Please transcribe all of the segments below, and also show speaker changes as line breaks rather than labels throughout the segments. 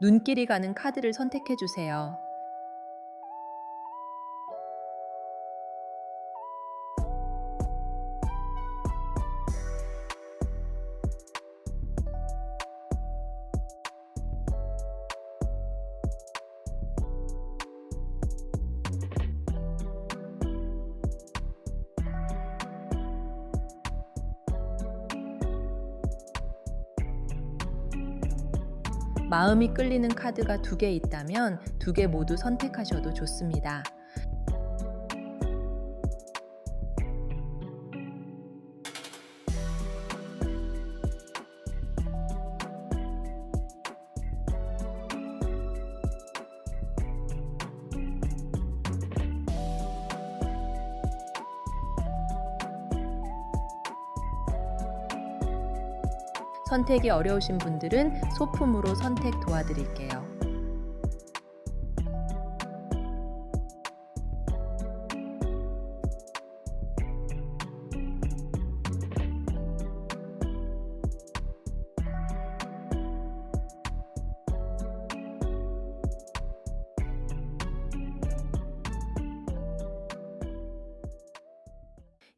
눈길이 가는 카드를 선택해 주세요. 마음이 끌리는 카드가 2개 있다면 2개 모두 선택하셔도 좋습니다. 선택이 어려우신 분들은 소품으로 선택 도와드릴게요.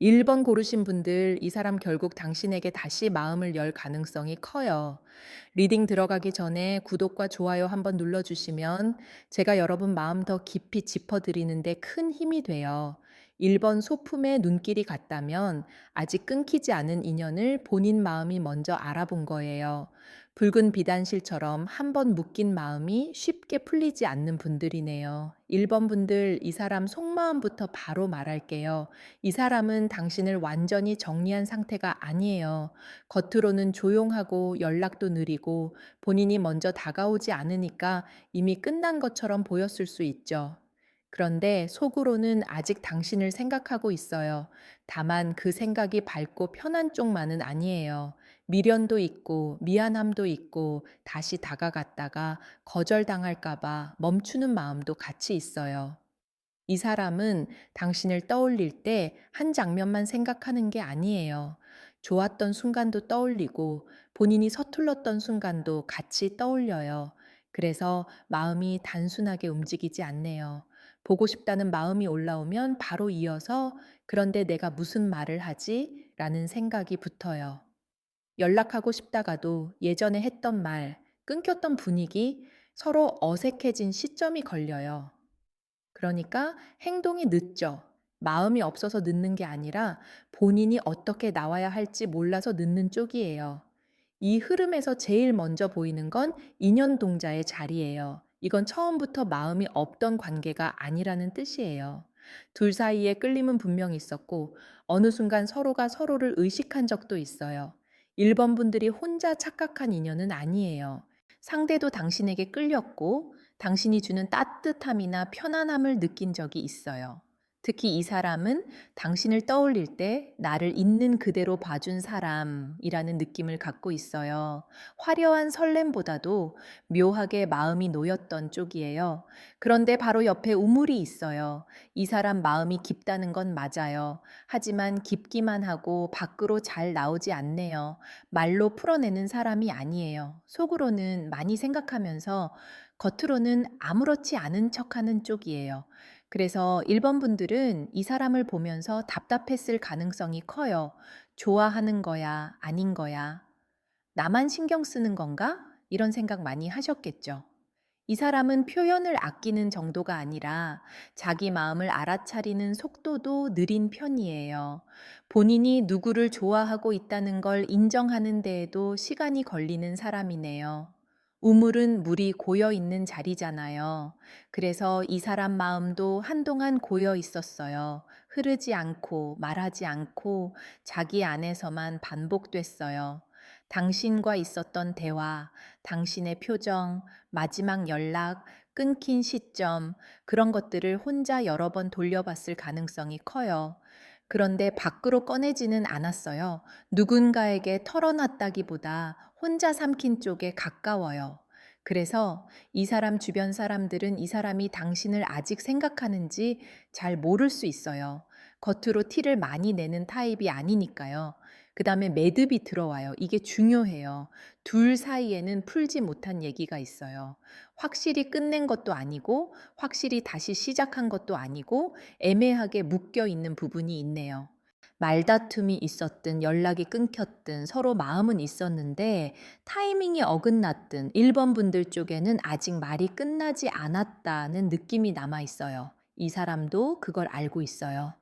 일 번 고르신 분들, 이 사람 결국 당신에게 다시 마음을 열 가능성이 커요. 리딩 들어가기 전에 구독과 좋아요 한번 눌러주시면 제가 여러분 마음 더 깊이 짚어드리는데 큰 힘이 돼요. 1번 소품의 눈길이 같다면 아직 끊기지 않은 인연을 본인 마음이 먼저 알아본 거예요. 붉은 비단실처럼 한 번 묶인 마음이 쉽게 풀리지 않는 분들이네요. 1번 분들, 이 사람 속마음부터 바로 말할게요. 이 사람은 당신을 완전히 정리한 상태가 아니에요. 겉으로는 조용하고 연락도 느리고 본인이 먼저 다가오지 않으니까 이미 끝난 것처럼 보였을 수 있죠. 그런데 속으로는 아직 당신을 생각하고 있어요. 다만 그 생각이 밝고 편한 쪽만은 아니에요. 미련도 있고 미안함도 있고 다시 다가갔다가 거절당할까봐 멈추는 마음도 같이 있어요. 이 사람은 당신을 떠올릴 때 한 장면만 생각하는 게 아니에요. 좋았던 순간도 떠올리고 본인이 서툴렀던 순간도 같이 떠올려요. 그래서 마음이 단순하게 움직이지 않네요. 보고 싶다는 마음이 올라오면 바로 이어서 그런데 내가 무슨 말을 하지? 라는 생각이 붙어요. 연락하고 싶다가도 예전에 했던 말, 끊겼던 분위기, 서로 어색해진 시점이 걸려요. 그러니까 행동이 늦죠. 마음이 없어서 늦는 게 아니라 본인이 어떻게 나와야 할지 몰라서 늦는 쪽이에요. 이 흐름에서 제일 먼저 보이는 건 인연 동자의 자리예요. 이건 처음부터 마음이 없던 관계가 아니라는 뜻이에요. 둘 사이에 끌림은 분명히 있었고 어느 순간 서로가 서로를 의식한 적도 있어요. 1번 분들이 혼자 착각한 인연은 아니에요. 상대도 당신에게 끌렸고 당신이 주는 따뜻함이나 편안함을 느낀 적이 있어요. 특히 이 사람은 당신을 떠올릴 때 나를 있는 그대로 봐준 사람이라는 느낌을 갖고 있어요. 화려한 설렘보다도 묘하게 마음이 놓였던 쪽이에요. 그런데 바로 옆에 우물이 있어요. 이 사람 마음이 깊다는 건 맞아요. 하지만 깊기만 하고 밖으로 잘 나오지 않네요. 말로 풀어내는 사람이 아니에요. 속으로는 많이 생각하면서 겉으로는 아무렇지 않은 척하는 쪽이에요. 그래서 1번 분들은 이 사람을 보면서 답답했을 가능성이 커요. 좋아하는 거야, 아닌 거야, 나만 신경 쓰는 건가? 이런 생각 많이 하셨겠죠. 이 사람은 표현을 아끼는 정도가 아니라 자기 마음을 알아차리는 속도도 느린 편이에요. 본인이 누구를 좋아하고 있다는 걸 인정하는 데에도 시간이 걸리는 사람이네요. 우물은 물이 고여 있는 자리잖아요. 그래서 이 사람 마음도 한동안 고여 있었어요. 흐르지 않고 말하지 않고 자기 안에서만 반복됐어요. 당신과 있었던 대화, 당신의 표정, 마지막 연락, 끊긴 시점, 그런 것들을 혼자 여러 번 돌려봤을 가능성이 커요. 그런데 밖으로 꺼내지는 않았어요. 누군가에게 털어놨다기보다 혼자 삼킨 쪽에 가까워요. 그래서 이 사람 주변 사람들은 이 사람이 당신을 아직 생각하는지 잘 모를 수 있어요. 겉으로 티를 많이 내는 타입이 아니니까요. 그다음에 매듭이 들어와요. 이게 중요해요. 둘 사이에는 풀지 못한 얘기가 있어요. 확실히 끝낸 것도 아니고 확실히 다시 시작한 것도 아니고 애매하게 묶여 있는 부분이 있네요. 말다툼이 있었든 연락이 끊겼든 서로 마음은 있었는데 타이밍이 어긋났든 1번 분들 쪽에는 아직 말이 끝나지 않았다는 느낌이 남아 있어요. 이 사람도 그걸 알고 있어요.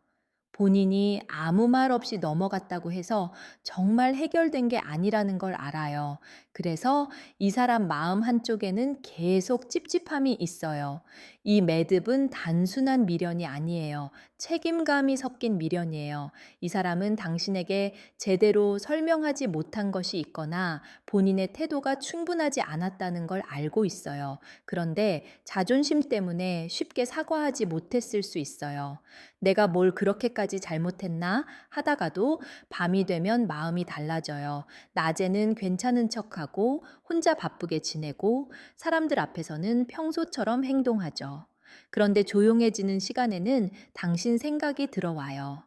본인이 아무 말 없이 넘어갔다고 해서 정말 해결된 게 아니라는 걸 알아요. 그래서 이 사람 마음 한쪽에는 계속 찝찝함이 있어요. 이 매듭은 단순한 미련이 아니에요. 책임감이 섞인 미련이에요. 이 사람은 당신에게 제대로 설명하지 못한 것이 있거나 본인의 태도가 충분하지 않았다는 걸 알고 있어요. 그런데 자존심 때문에 쉽게 사과하지 못했을 수 있어요. 내가 뭘 그렇게까지 잘못했나 하다가도 밤이 되면 마음이 달라져요. 낮에는 괜찮은 척하고 혼자 바쁘게 지내고 사람들 앞에서는 평소처럼 행동하죠. 그런데 조용해지는 시간에는 당신 생각이 들어와요.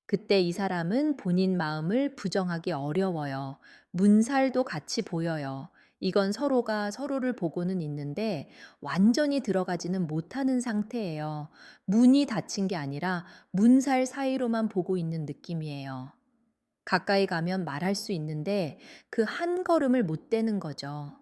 그때 이 사람은 본인 마음을 부정하기 어려워요. 문살도 같이 보여요. 이건 서로가 서로를 보고는 있는데 완전히 들어가지는 못하는 상태예요. 문이 닫힌 게 아니라 문살 사이로만 보고 있는 느낌이에요. 가까이 가면 말할 수 있는데 그 한 걸음을 못 떼는 거죠.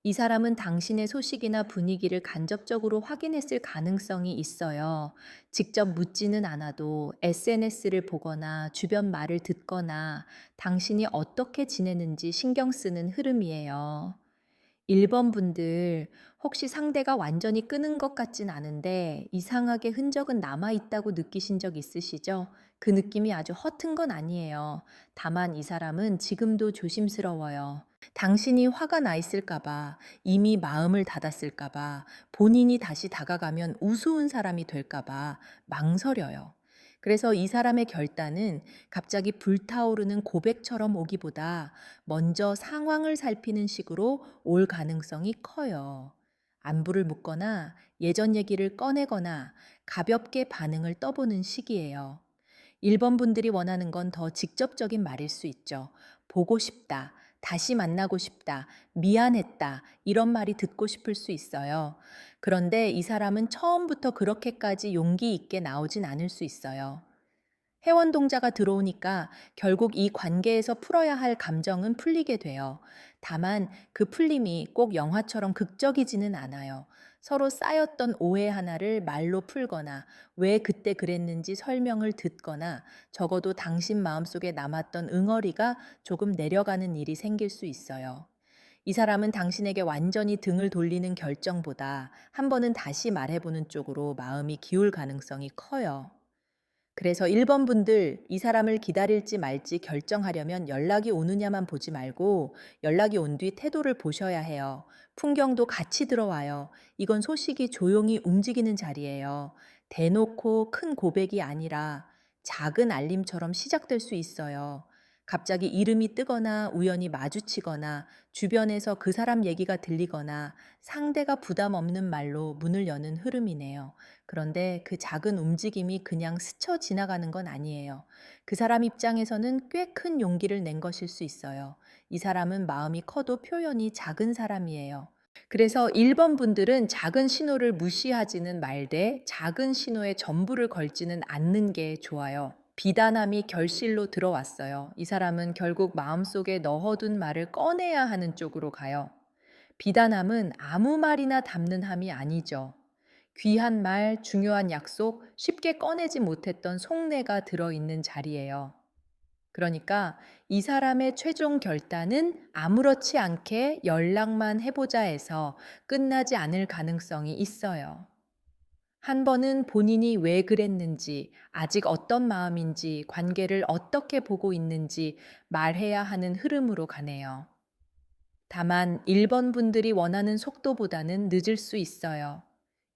이 사람은 당신의 소식이나 분위기를 간접적으로 확인했을 가능성이 있어요. 직접 묻지는 않아도 SNS를 보거나 주변 말을 듣거나 당신이 어떻게 지내는지 신경 쓰는 흐름이에요. 1번 분들, 혹시 상대가 완전히 끊은 것 같진 않은데 이상하게 흔적은 남아 있다고 느끼신 적 있으시죠? 그 느낌이 아주 허튼 건 아니에요. 다만 이 사람은 지금도 조심스러워요. 당신이 화가 나 있을까봐, 이미 마음을 닫았을까봐, 본인이 다시 다가가면 우스운 사람이 될까봐 망설여요. 그래서 이 사람의 결단은 갑자기 불타오르는 고백처럼 오기보다 먼저 상황을 살피는 식으로 올 가능성이 커요. 안부를 묻거나 예전 얘기를 꺼내거나 가볍게 반응을 떠보는 시기예요. 1번 분들이 원하는 건 더 직접적인 말일 수 있죠. 보고 싶다, 다시 만나고 싶다, 미안했다, 이런 말이 듣고 싶을 수 있어요. 그런데 이 사람은 처음부터 그렇게까지 용기 있게 나오진 않을 수 있어요. 회원 동자가 들어오니까 결국 이 관계에서 풀어야 할 감정은 풀리게 돼요. 다만 그 풀림이 꼭 영화처럼 극적이지는 않아요. 서로 쌓였던 오해 하나를 말로 풀거나 왜 그때 그랬는지 설명을 듣거나 적어도 당신 마음속에 남았던 응어리가 조금 내려가는 일이 생길 수 있어요. 이 사람은 당신에게 완전히 등을 돌리는 결정보다 한 번은 다시 말해보는 쪽으로 마음이 기울 가능성이 커요. 그래서 1번 분들 이 사람을 기다릴지 말지 결정하려면 연락이 오느냐만 보지 말고 연락이 온 뒤 태도를 보셔야 해요. 풍경도 같이 들어와요. 이건 소식이 조용히 움직이는 자리예요. 대놓고 큰 고백이 아니라 작은 알림처럼 시작될 수 있어요. 갑자기 이름이 뜨거나 우연히 마주치거나 주변에서 그 사람 얘기가 들리거나 상대가 부담 없는 말로 문을 여는 흐름이네요. 그런데 그 작은 움직임이 그냥 스쳐 지나가는 건 아니에요. 그 사람 입장에서는 꽤 큰 용기를 낸 것일 수 있어요. 이 사람은 마음이 커도 표현이 작은 사람이에요. 그래서 1번 분들은 작은 신호를 무시하지는 말되 작은 신호에 전부를 걸지는 않는 게 좋아요. 비단함이 결실로 들어왔어요. 이 사람은 결국 마음속에 넣어둔 말을 꺼내야 하는 쪽으로 가요. 비단함은 아무 말이나 담는 함이 아니죠. 귀한 말, 중요한 약속, 쉽게 꺼내지 못했던 속내가 들어있는 자리예요. 그러니까 이 사람의 최종 결단은 아무렇지 않게 연락만 해보자 해서 끝나지 않을 가능성이 있어요. 한 번은 본인이 왜 그랬는지, 아직 어떤 마음인지, 관계를 어떻게 보고 있는지 말해야 하는 흐름으로 가네요. 다만 1번 분들이 원하는 속도보다는 늦을 수 있어요.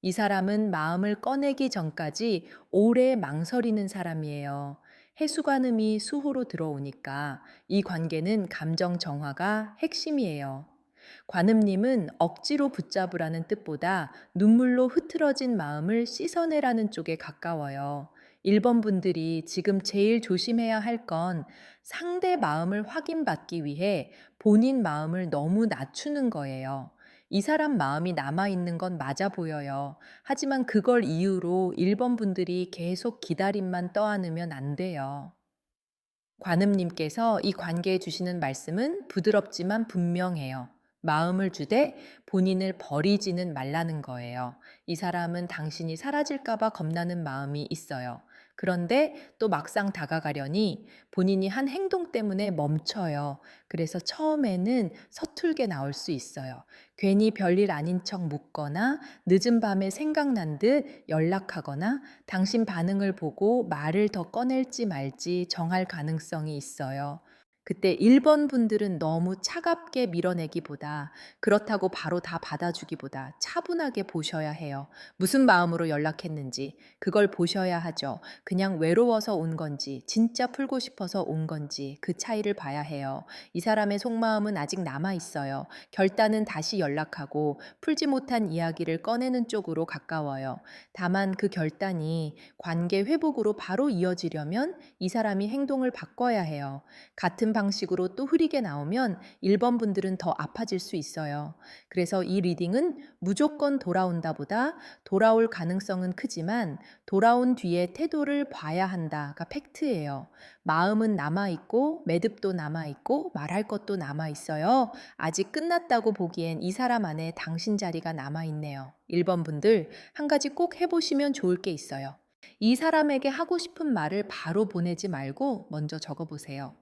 이 사람은 마음을 꺼내기 전까지 오래 망설이는 사람이에요. 해수관음이 수호로 들어오니까 이 관계는 감정 정화가 핵심이에요. 관음님은 억지로 붙잡으라는 뜻보다 눈물로 흐트러진 마음을 씻어내라는 쪽에 가까워요. 1번 분들이 지금 제일 조심해야 할 건 상대 마음을 확인받기 위해 본인 마음을 너무 낮추는 거예요. 이 사람 마음이 남아있는 건 맞아 보여요. 하지만 그걸 이유로 1번 분들이 계속 기다림만 떠안으면 안 돼요. 관음님께서 이 관계에 주시는 말씀은 부드럽지만 분명해요. 마음을 주되 본인을 버리지는 말라는 거예요. 이 사람은 당신이 사라질까봐 겁나는 마음이 있어요. 그런데 또 막상 다가가려니 본인이 한 행동 때문에 멈춰요. 그래서 처음에는 서툴게 나올 수 있어요. 괜히 별일 아닌 척 묻거나 늦은 밤에 생각난 듯 연락하거나 당신 반응을 보고 말을 더 꺼낼지 말지 정할 가능성이 있어요. 그때 1번 분들은 너무 차갑게 밀어내기보다 그렇다고 바로 다 받아주기보다 차분하게 보셔야 해요. 무슨 마음으로 연락했는지 그걸 보셔야 하죠. 그냥 외로워서 온 건지 진짜 풀고 싶어서 온 건지 그 차이를 봐야 해요. 이 사람의 속마음은 아직 남아 있어요. 결단은 다시 연락하고 풀지 못한 이야기를 꺼내는 쪽으로 가까워요. 다만 그 결단이 관계 회복으로 바로 이어지려면 이 사람이 행동을 바꿔야 해요. 같은 방식으로 또 흐리게 나오면 1번 분들은 더 아파질 수 있어요. 그래서 이 리딩은 무조건 돌아온다 보다 돌아올 가능성은 크지만 돌아온 뒤에 태도를 봐야 한다가 팩트예요. 마음은 남아있고 매듭도 남아있고 말할 것도 남아있어요. 아직 끝났다고 보기엔 이 사람 안에 당신 자리가 남아있네요. 1번 분들 한 가지 꼭 해보시면 좋을 게 있어요. 이 사람에게 하고 싶은 말을 바로 보내지 말고 먼저 적어보세요.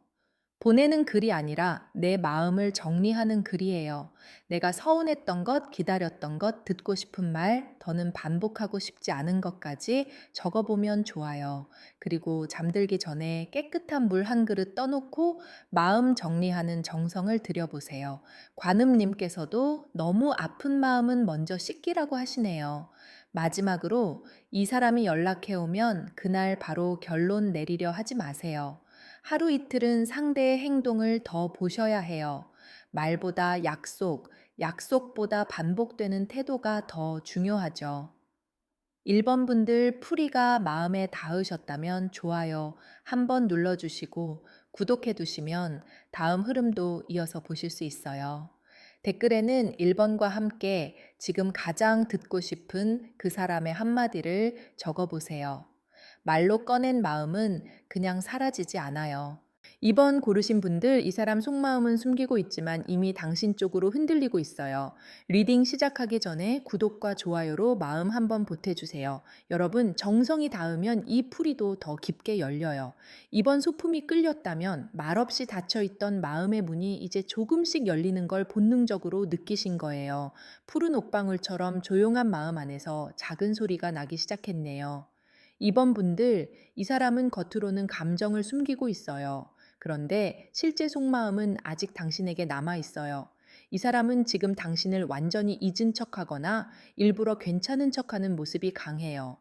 보내는 글이 아니라 내 마음을 정리하는 글이에요. 내가 서운했던 것, 기다렸던 것, 듣고 싶은 말, 더는 반복하고 싶지 않은 것까지 적어보면 좋아요. 그리고 잠들기 전에 깨끗한 물 한 그릇 떠놓고 마음 정리하는 정성을 들여보세요. 관음님께서도 너무 아픈 마음은 먼저 씻기라고 하시네요. 마지막으로 이 사람이 연락해오면 그날 바로 결론 내리려 하지 마세요. 하루 이틀은 상대의 행동을 더 보셔야 해요. 말보다 약속, 약속보다 반복되는 태도가 더 중요하죠. 1번 분들 풀이가 마음에 닿으셨다면 좋아요 한번 눌러주시고 구독해 두시면 다음 흐름도 이어서 보실 수 있어요. 댓글에는 1번과 함께 지금 가장 듣고 싶은 그 사람의 한마디를 적어보세요. 말로 꺼낸 마음은 그냥 사라지지 않아요. 2번 고르신 분들 이 사람 속마음은 숨기고 있지만 이미 당신 쪽으로 흔들리고 있어요. 리딩 시작하기 전에 구독과 좋아요로 마음 한번 보태주세요. 여러분 정성이 닿으면 이 풀이도 더 깊게 열려요. 이번 소품이 끌렸다면 말없이 닫혀있던 마음의 문이 이제 조금씩 열리는 걸 본능적으로 느끼신 거예요. 푸른 옥방울처럼 조용한 마음 안에서 작은 소리가 나기 시작했네요. 2번 분들, 이 사람은 겉으로는 감정을 숨기고 있어요. 그런데 실제 속마음은 아직 당신에게 남아 있어요. 이 사람은 지금 당신을 완전히 잊은 척하거나 일부러 괜찮은 척하는 모습이 강해요.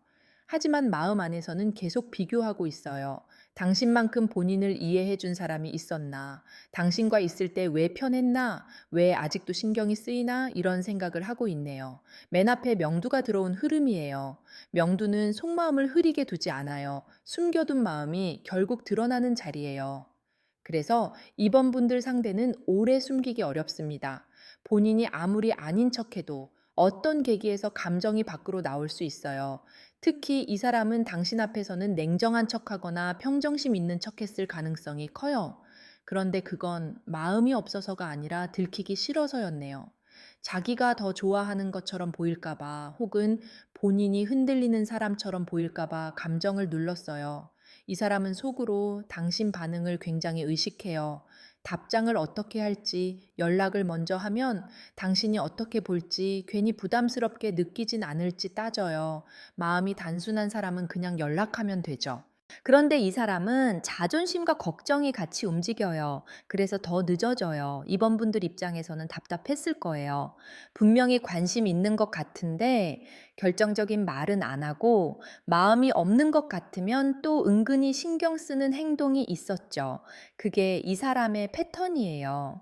하지만 마음 안에서는 계속 비교하고 있어요. 당신만큼 본인을 이해해 준 사람이 있었나? 당신과 있을 때 왜 편했나? 왜 아직도 신경이 쓰이나? 이런 생각을 하고 있네요. 맨 앞에 명두가 들어온 흐름이에요. 명두는 속마음을 흐리게 두지 않아요. 숨겨둔 마음이 결국 드러나는 자리예요. 그래서 이번 분들 상대는 오래 숨기기 어렵습니다. 본인이 아무리 아닌 척해도 어떤 계기에서 감정이 밖으로 나올 수 있어요. 특히 이 사람은 당신 앞에서는 냉정한 척하거나 평정심 있는 척했을 가능성이 커요. 그런데 그건 마음이 없어서가 아니라 들키기 싫어서였네요. 자기가 더 좋아하는 것처럼 보일까봐 혹은 본인이 흔들리는 사람처럼 보일까봐 감정을 눌렀어요. 이 사람은 속으로 당신 반응을 굉장히 의식해요. 답장을 어떻게 할지, 연락을 먼저 하면 당신이 어떻게 볼지 괜히 부담스럽게 느끼진 않을지 따져요. 마음이 단순한 사람은 그냥 연락하면 되죠. 그런데 이 사람은 자존심과 걱정이 같이 움직여요. 그래서 더 늦어져요. 이번 분들 입장에서는 답답했을 거예요. 분명히 관심 있는 것 같은데 결정적인 말은 안 하고 마음이 없는 것 같으면 또 은근히 신경 쓰는 행동이 있었죠. 그게 이 사람의 패턴이에요.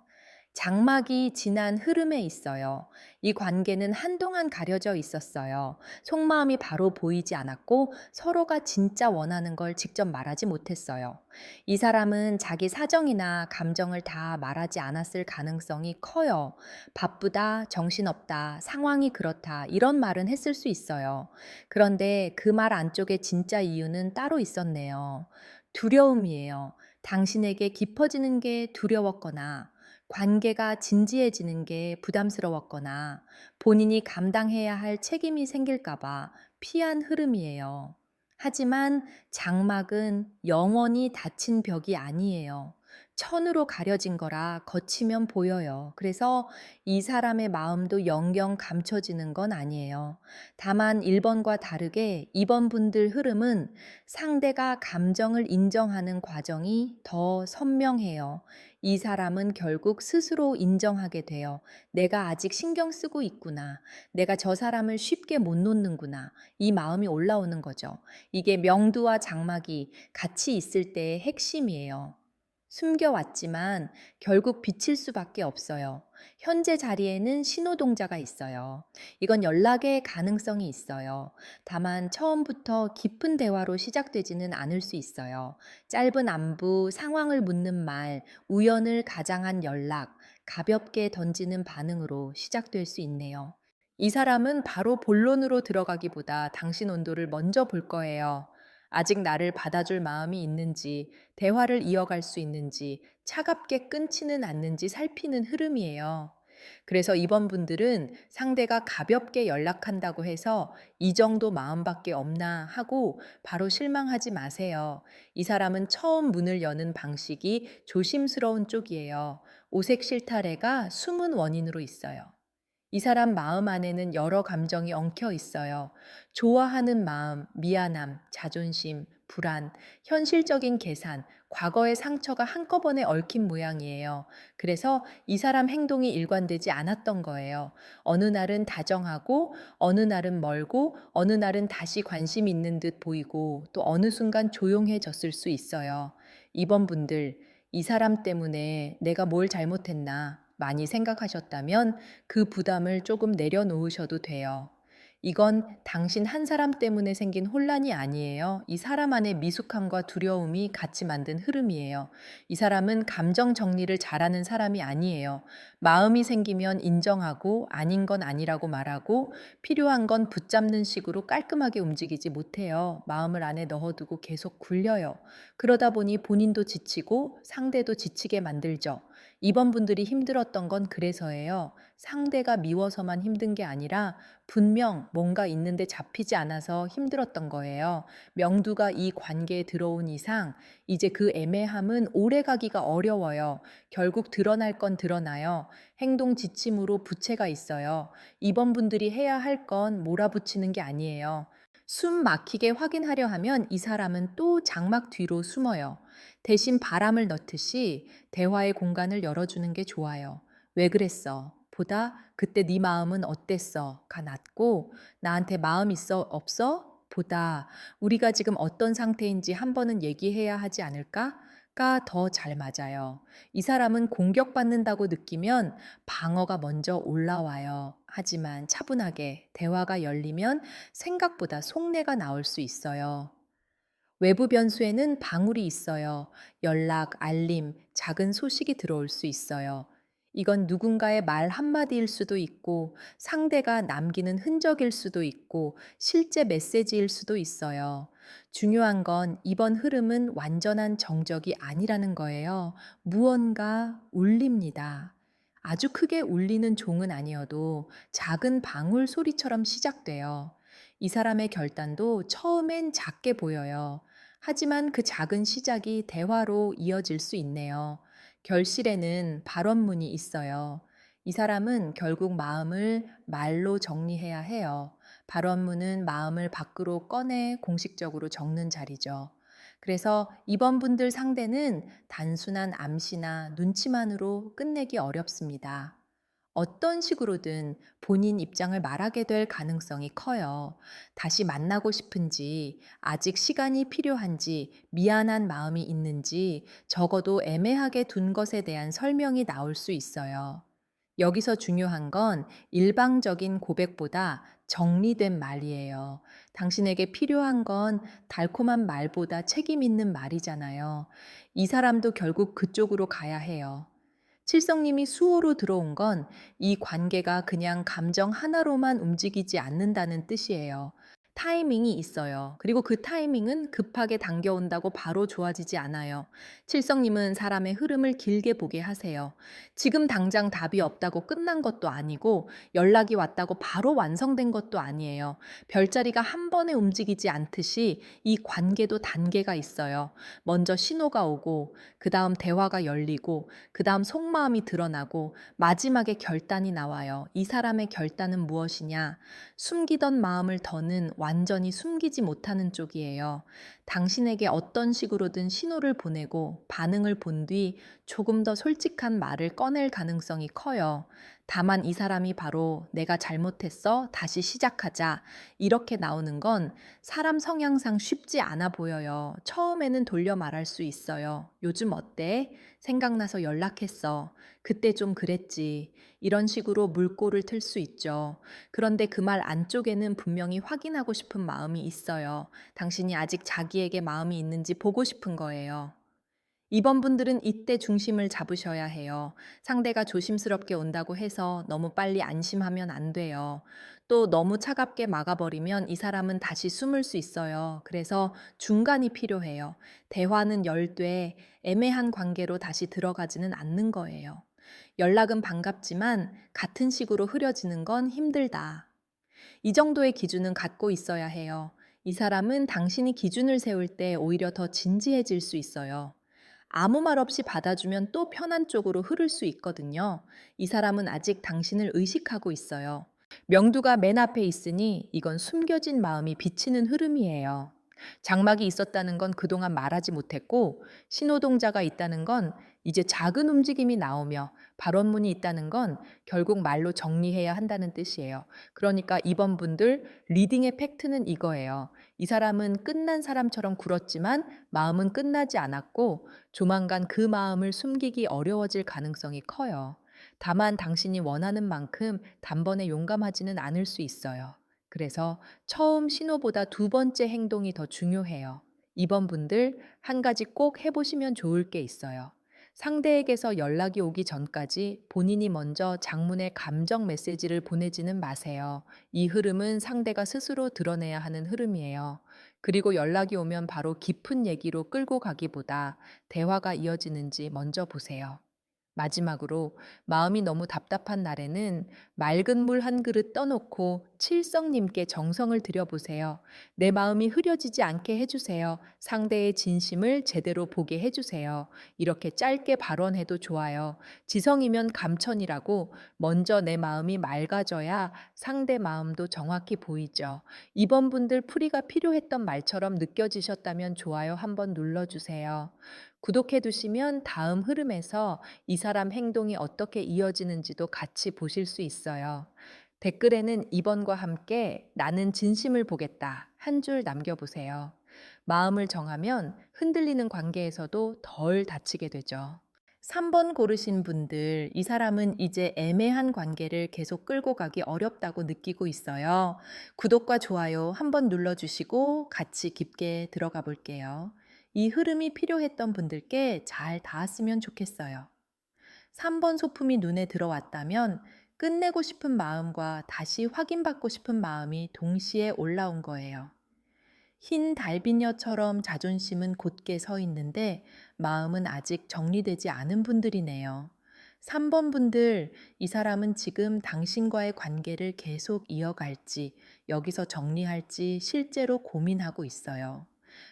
장막이 지난 흐름에 있어요. 이 관계는 한동안 가려져 있었어요. 속마음이 바로 보이지 않았고 서로가 진짜 원하는 걸 직접 말하지 못했어요. 이 사람은 자기 사정이나 감정을 다 말하지 않았을 가능성이 커요. 바쁘다, 정신없다, 상황이 그렇다, 이런 말은 했을 수 있어요. 그런데 그 말 안쪽에 진짜 이유는 따로 있었네요. 두려움이에요. 당신에게 깊어지는 게 두려웠거나, 관계가 진지해지는 게 부담스러웠거나, 본인이 감당해야 할 책임이 생길까봐 피한 흐름이에요. 하지만 장막은 영원히 닫힌 벽이 아니에요. 천으로 가려진 거라 거치면 보여요. 그래서 이 사람의 마음도 영영 감춰지는 건 아니에요. 다만 1번과 다르게 2번 분들 흐름은 상대가 감정을 인정하는 과정이 더 선명해요. 이 사람은 결국 스스로 인정하게 돼요. 내가 아직 신경 쓰고 있구나. 내가 저 사람을 쉽게 못 놓는구나. 이 마음이 올라오는 거죠. 이게 명두와 장막이 같이 있을 때의 핵심이에요. 숨겨왔지만 결국 비칠 수밖에 없어요. 현재 자리에는 신호동자가 있어요. 이건 연락의 가능성이 있어요. 다만 처음부터 깊은 대화로 시작되지는 않을 수 있어요. 짧은 안부, 상황을 묻는 말, 우연을 가장한 연락, 가볍게 던지는 반응으로 시작될 수 있네요. 이 사람은 바로 본론으로 들어가기보다 당신 온도를 먼저 볼 거예요. 아직 나를 받아줄 마음이 있는지, 대화를 이어갈 수 있는지, 차갑게 끊지는 않는지 살피는 흐름이에요. 그래서 이번 분들은 상대가 가볍게 연락한다고 해서 이 정도 마음밖에 없나 하고 바로 실망하지 마세요. 이 사람은 처음 문을 여는 방식이 조심스러운 쪽이에요. 오색 실타래가 숨은 원인으로 있어요. 이 사람 마음 안에는 여러 감정이 엉켜 있어요. 좋아하는 마음, 미안함, 자존심, 불안, 현실적인 계산, 과거의 상처가 한꺼번에 얽힌 모양이에요. 그래서 이 사람 행동이 일관되지 않았던 거예요. 어느 날은 다정하고, 어느 날은 멀고, 어느 날은 다시 관심 있는 듯 보이고, 또 어느 순간 조용해졌을 수 있어요. 이번 분들, 이 사람 때문에 내가 뭘 잘못했나 많이 생각하셨다면 그 부담을 조금 내려놓으셔도 돼요. 이건 당신 한 사람 때문에 생긴 혼란이 아니에요. 이 사람 안의 미숙함과 두려움이 같이 만든 흐름이에요. 이 사람은 감정 정리를 잘하는 사람이 아니에요. 마음이 생기면 인정하고 아닌 건 아니라고 말하고 필요한 건 붙잡는 식으로 깔끔하게 움직이지 못해요. 마음을 안에 넣어두고 계속 굴려요. 그러다 보니 본인도 지치고 상대도 지치게 만들죠. 이번 분들이 힘들었던 건 그래서예요. 상대가 미워서만 힘든 게 아니라 분명 뭔가 있는데 잡히지 않아서 힘들었던 거예요. 명두가 이 관계에 들어온 이상 이제 그 애매함은 오래 가기가 어려워요. 결국 드러날 건 드러나요. 행동 지침으로 부채가 있어요. 이번 분들이 해야 할 건 몰아붙이는 게 아니에요. 숨 막히게 확인하려 하면 이 사람은 또 장막 뒤로 숨어요. 대신 바람을 넣듯이 대화의 공간을 열어주는 게 좋아요. 왜 그랬어? 보다 그때 네 마음은 어땠어?가 낫고 나한테 마음 있어 없어? 보다 우리가 지금 어떤 상태인지 한 번은 얘기해야 하지 않을까?가 더 잘 맞아요. 이 사람은 공격받는다고 느끼면 방어가 먼저 올라와요. 하지만 차분하게 대화가 열리면 생각보다 속내가 나올 수 있어요. 외부 변수에는 방울이 있어요. 연락, 알림, 작은 소식이 들어올 수 있어요. 이건 누군가의 말 한마디일 수도 있고, 상대가 남기는 흔적일 수도 있고, 실제 메시지일 수도 있어요. 중요한 건 이번 흐름은 완전한 정적이 아니라는 거예요. 무언가 울립니다. 아주 크게 울리는 종은 아니어도 작은 방울 소리처럼 시작돼요. 이 사람의 결단도 처음엔 작게 보여요. 하지만 그 작은 시작이 대화로 이어질 수 있네요. 결실에는 발언문이 있어요. 이 사람은 결국 마음을 말로 정리해야 해요. 발언문은 마음을 밖으로 꺼내 공식적으로 적는 자리죠. 그래서 이번 분들 상대는 단순한 암시나 눈치만으로 끝내기 어렵습니다. 어떤 식으로든 본인 입장을 말하게 될 가능성이 커요. 다시 만나고 싶은지, 아직 시간이 필요한지, 미안한 마음이 있는지, 적어도 애매하게 둔 것에 대한 설명이 나올 수 있어요. 여기서 중요한 건 일방적인 고백보다 정리된 말이에요. 당신에게 필요한 건 달콤한 말보다 책임 있는 말이잖아요. 이 사람도 결국 그쪽으로 가야 해요. 칠성님이 수호로 들어온 건 이 관계가 그냥 감정 하나로만 움직이지 않는다는 뜻이에요. 타이밍이 있어요. 그리고 그 타이밍은 급하게 당겨온다고 바로 좋아지지 않아요. 칠성님은 사람의 흐름을 길게 보게 하세요. 지금 당장 답이 없다고 끝난 것도 아니고 연락이 왔다고 바로 완성된 것도 아니에요. 별자리가 한 번에 움직이지 않듯이 이 관계도 단계가 있어요. 먼저 신호가 오고, 그 다음 대화가 열리고, 그 다음 속마음이 드러나고, 마지막에 결단이 나와요. 이 사람의 결단은 무엇이냐? 숨기던 마음을 더는 완전히 숨기지 못하는 쪽이에요. 당신에게 어떤 식으로든 신호를 보내고 반응을 본 뒤 조금 더 솔직한 말을 꺼낼 가능성이 커요. 다만 이 사람이 바로 내가 잘못했어, 다시 시작하자, 이렇게 나오는 건 사람 성향상 쉽지 않아 보여요. 처음에는 돌려 말할 수 있어요. 요즘 어때? 생각나서 연락했어. 그때 좀 그랬지. 이런 식으로 물꼬를 틀 수 있죠. 그런데 그 말 안쪽에는 분명히 확인하고 싶은 마음이 있어요. 당신이 아직 자기에게 마음이 있는지 보고 싶은 거예요. 이번 분들은 이때 중심을 잡으셔야 해요. 상대가 조심스럽게 온다고 해서 너무 빨리 안심하면 안 돼요. 또 너무 차갑게 막아버리면 이 사람은 다시 숨을 수 있어요. 그래서 중간이 필요해요. 대화는 열되 애매한 관계로 다시 들어가지는 않는 거예요. 연락은 반갑지만 같은 식으로 흐려지는 건 힘들다. 이 정도의 기준은 갖고 있어야 해요. 이 사람은 당신이 기준을 세울 때 오히려 더 진지해질 수 있어요. 아무 말 없이 받아주면 또 편한 쪽으로 흐를 수 있거든요. 이 사람은 아직 당신을 의식하고 있어요. 명두가 맨 앞에 있으니 이건 숨겨진 마음이 비치는 흐름이에요. 장막이 있었다는 건 그동안 말하지 못했고, 신호동자가 있다는 건 이제 작은 움직임이 나오며, 발언문이 있다는 건 결국 말로 정리해야 한다는 뜻이에요. 그러니까 이번 분들 리딩의 팩트는 이거예요. 이 사람은 끝난 사람처럼 굴었지만 마음은 끝나지 않았고, 조만간 그 마음을 숨기기 어려워질 가능성이 커요. 다만 당신이 원하는 만큼 단번에 용감하지는 않을 수 있어요. 그래서 처음 신호보다 두 번째 행동이 더 중요해요. 이번 분들 한 가지 꼭 해보시면 좋을 게 있어요. 상대에게서 연락이 오기 전까지 본인이 먼저 장문의 감정 메시지를 보내지는 마세요. 이 흐름은 상대가 스스로 드러내야 하는 흐름이에요. 그리고 연락이 오면 바로 깊은 얘기로 끌고 가기보다 대화가 이어지는지 먼저 보세요. 마지막으로 마음이 너무 답답한 날에는 맑은 물 한 그릇 떠놓고 칠성님께 정성을 들여보세요. 내 마음이 흐려지지 않게 해주세요. 상대의 진심을 제대로 보게 해주세요. 이렇게 짧게 발언해도 좋아요. 지성이면 감천이라고 먼저 내 마음이 맑아져야 상대 마음도 정확히 보이죠. 이번 분들 풀이가 필요했던 말처럼 느껴지셨다면 좋아요 한번 눌러주세요. 구독해 두시면 다음 흐름에서 이 사람 행동이 어떻게 이어지는지도 같이 보실 수 있어요. 댓글에는 이번과 함께 나는 진심을 보겠다 한 줄 남겨보세요. 마음을 정하면 흔들리는 관계에서도 덜 다치게 되죠. 3번 고르신 분들, 이 사람은 이제 애매한 관계를 계속 끌고 가기 어렵다고 느끼고 있어요. 구독과 좋아요 한번 눌러주시고 같이 깊게 들어가 볼게요. 이 흐름이 필요했던 분들께 잘 닿았으면 좋겠어요. 3번 소품이 눈에 들어왔다면 끝내고 싶은 마음과 다시 확인받고 싶은 마음이 동시에 올라온 거예요. 흰 달비녀처럼 자존심은 곧게 서 있는데 마음은 아직 정리되지 않은 분들이네요. 3번 분들, 이 사람은 지금 당신과의 관계를 계속 이어갈지, 여기서 정리할지 실제로 고민하고 있어요.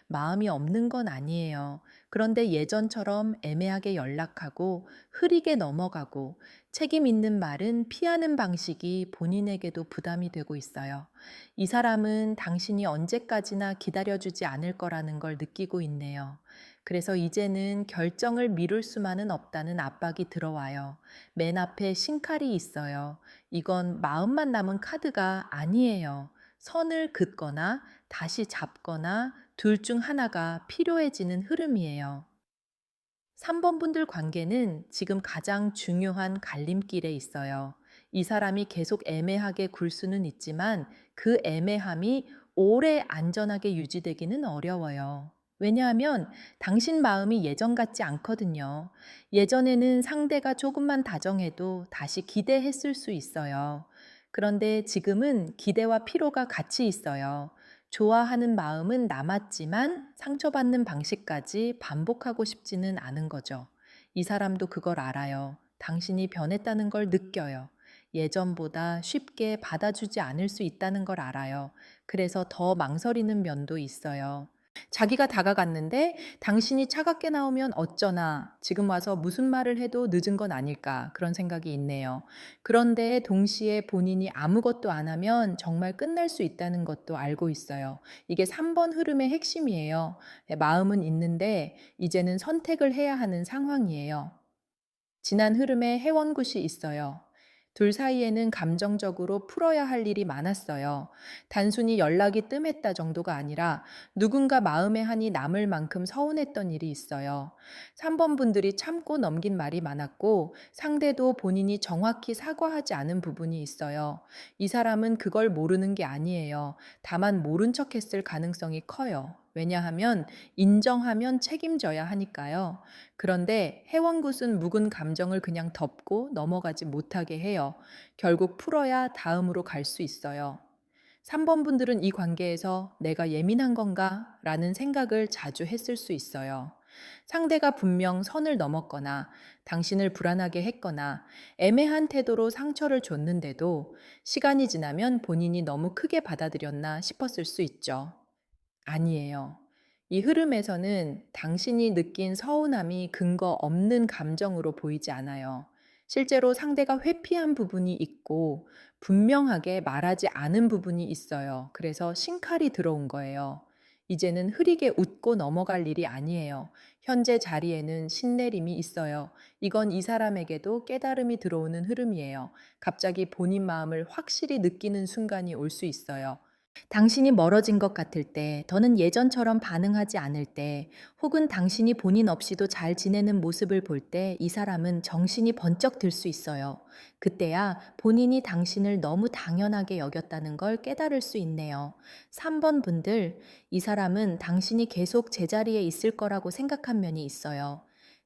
마음이 없는 건 아니에요. 그런데 예전처럼 애매하게 연락하고 흐리게 넘어가고 책임 있는 말은 피하는 방식이 본인에게도 부담이 되고 있어요. 이 사람은 당신이 언제까지나 기다려주지 않을 거라는 걸 느끼고 있네요. 그래서 이제는 결정을 미룰 수만은 없다는 압박이 들어와요. 맨 앞에 신칼이 있어요. 이건 마음만 남은 카드가 아니에요. 선을 긋거나 다시 잡거나 둘 중 하나가 필요해지는 흐름이에요. 3번 분들 관계는 지금 가장 중요한 갈림길에 있어요. 이 사람이 계속 애매하게 굴 수는 있지만 그 애매함이 오래 안전하게 유지되기는 어려워요. 왜냐하면 당신 마음이 예전 같지 않거든요. 예전에는 상대가 조금만 다정해도 다시 기대했을 수 있어요. 그런데 지금은 기대와 피로가 같이 있어요. 좋아하는 마음은 남았지만 상처받는 방식까지 반복하고 싶지는 않은 거죠. 이 사람도 그걸 알아요. 당신이 변했다는 걸 느껴요. 예전보다 쉽게 받아주지 않을 수 있다는 걸 알아요. 그래서 더 망설이는 면도 있어요. 자기가 다가갔는데 당신이 차갑게 나오면 어쩌나, 지금 와서 무슨 말을 해도 늦은 건 아닐까, 그런 생각이 있네요. 그런데 동시에 본인이 아무것도 안 하면 정말 끝날 수 있다는 것도 알고 있어요. 이게 3번 흐름의 핵심이에요. 마음은 있는데 이제는 선택을 해야 하는 상황이에요. 지난 흐름에 해원굿이 있어요. 둘 사이에는 감정적으로 풀어야 할 일이 많았어요. 단순히 연락이 뜸했다 정도가 아니라 누군가 마음에 한이 남을 만큼 서운했던 일이 있어요. 3번 분들이 참고 넘긴 말이 많았고 상대도 본인이 정확히 사과하지 않은 부분이 있어요. 이 사람은 그걸 모르는 게 아니에요. 다만 모른 척 했을 가능성이 커요. 왜냐하면 인정하면 책임져야 하니까요. 그런데 해원굿은 묵은 감정을 그냥 덮고 넘어가지 못하게 해요. 결국 풀어야 다음으로 갈 수 있어요. 3번 분들은 이 관계에서 내가 예민한 건가? 라는 생각을 자주 했을 수 있어요. 상대가 분명 선을 넘었거나 당신을 불안하게 했거나 애매한 태도로 상처를 줬는데도 시간이 지나면 본인이 너무 크게 받아들였나 싶었을 수 있죠. 아니에요. 이 흐름에서는 당신이 느낀 서운함이 근거 없는 감정으로 보이지 않아요. 실제로 상대가 회피한 부분이 있고 분명하게 말하지 않은 부분이 있어요. 그래서 신칼이 들어온 거예요. 이제는 흐리게 웃고 넘어갈 일이 아니에요. 현재 자리에는 신내림이 있어요. 이건 이 사람에게도 깨달음이 들어오는 흐름이에요. 갑자기 본인 마음을 확실히 느끼는 순간이 올 수 있어요. 당신이 멀어진 것 같을 때, 더는 예전처럼 반응하지 않을 때, 혹은 당신이 본인 없이도 잘 지내는 모습을 볼 때 이 사람은 정신이 번쩍 들 수 있어요. 그때야 본인이 당신을 너무 당연하게 여겼다는 걸 깨달을 수 있네요. 3번 분들, 이 사람은 당신이 계속 제자리에 있을 거라고 생각한 면이 있어요.